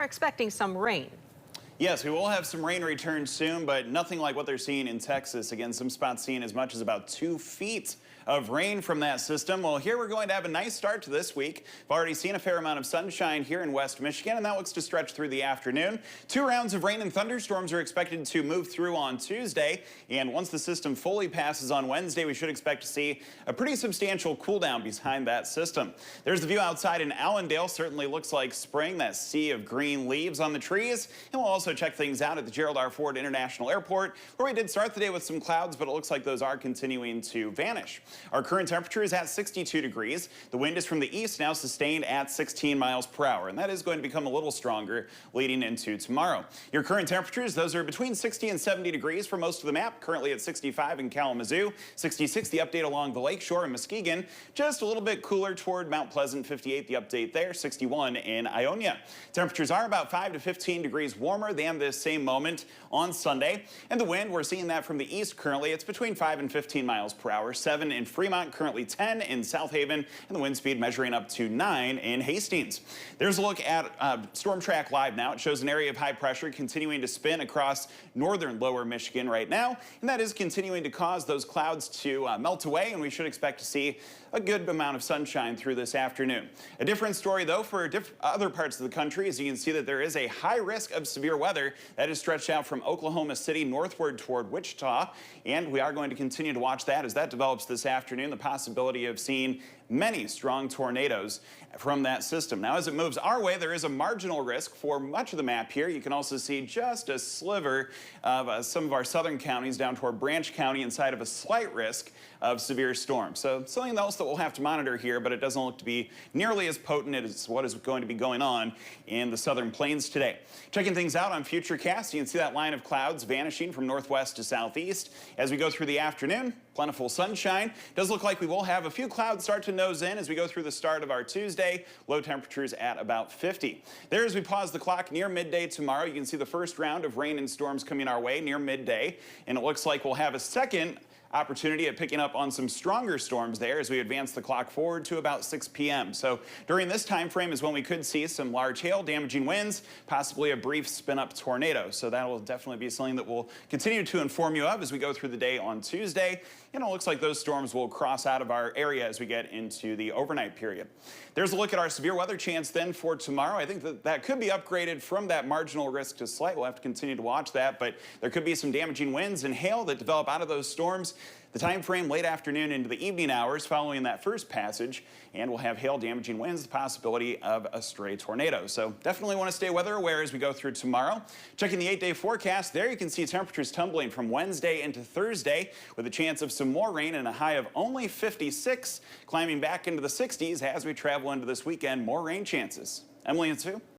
We're expecting some rain. Yes, we will have some rain return soon, but nothing like what they're seeing in Texas. Again, some spots seeing as much as about 2 feet of rain from that system. Well, here we're going to have a nice start to this week. We've already seen a fair amount of sunshine here in West Michigan, and that looks to stretch through the afternoon. 2 rounds of rain and thunderstorms are expected to move through on Tuesday, and once the system fully passes on Wednesday, we should expect to see a pretty substantial cool down behind that system. There's the view outside in Allendale. Certainly looks like spring, that sea of green leaves on the trees, and we'll also check things out at the Gerald R. Ford International Airport, where we did start the day with some clouds, but it looks like those are continuing to vanish. Our current temperature is at 62 degrees. The wind is from the east, now sustained at 16 miles per hour, and that is going to become a little stronger leading into tomorrow. Your current temperatures, those are between 60 and 70 degrees for most of the map, currently at 65 in Kalamazoo, 66 the update along the lakeshore in Muskegon, just a little bit cooler toward Mount Pleasant, 58 the update there, 61 in Ionia. Temperatures are about 5 to 15 degrees warmer than this same moment on Sunday. And the wind, we're seeing that from the east currently. It's between 5 and 15 miles per hour. 7 in Fremont, currently 10 in South Haven, and the wind speed measuring up to 9 in Hastings. There's a look at Storm Track Live now. It shows an area of high pressure continuing to spin across northern lower Michigan right now, and that is continuing to cause those clouds to melt away, and we should expect to see a good amount of sunshine through this afternoon. A different story, though, for other parts of the country, as you can see that there is a high risk of severe weather that is stretched out from Oklahoma City northward toward Wichita, and we are going to continue to watch that as that develops this afternoon, the possibility of seeing many strong tornadoes from that system. Now, as it moves our way, there is a marginal risk for much of the map here. You can also see just a sliver of some of our southern counties down toward Branch County inside of a slight risk of severe storm. So something else that we'll have to monitor here, but it doesn't look to be nearly as potent as what is going to be going on in the southern plains today. Checking things out on Futurecast, you can see that line of clouds vanishing from northwest to southeast. As we go through the afternoon, plentiful sunshine. Does look like we will have a few clouds start to nose in as we go through the start of our Tuesday. Low temperatures at about 50. There, as we pause the clock near midday tomorrow, you can see the first round of rain and storms coming our way near midday, and it looks like we'll have a second opportunity at picking up on some stronger storms there as we advance the clock forward to about 6 p.m. So during this time frame is when we could see some large hail, damaging winds, possibly a brief spin-up tornado. So that will definitely be something that we'll continue to inform you of as we go through the day on Tuesday. And it looks like those storms will cross out of our area as we get into the overnight period. There's a look at our severe weather chance then for tomorrow. I think that could be upgraded from that marginal risk to slight. We'll have to continue to watch that, but there could be some damaging winds and hail that develop out of those storms. The time frame late afternoon into the evening hours following that first passage, and we'll have hail, damaging winds, the possibility of a stray tornado. So definitely want to stay weather aware as we go through tomorrow. Checking the 8-day forecast, there you can see temperatures tumbling from Wednesday into Thursday with a chance of some more rain and a high of only 56, climbing back into the 60s as we travel into this weekend. More rain chances. Emily and Sue.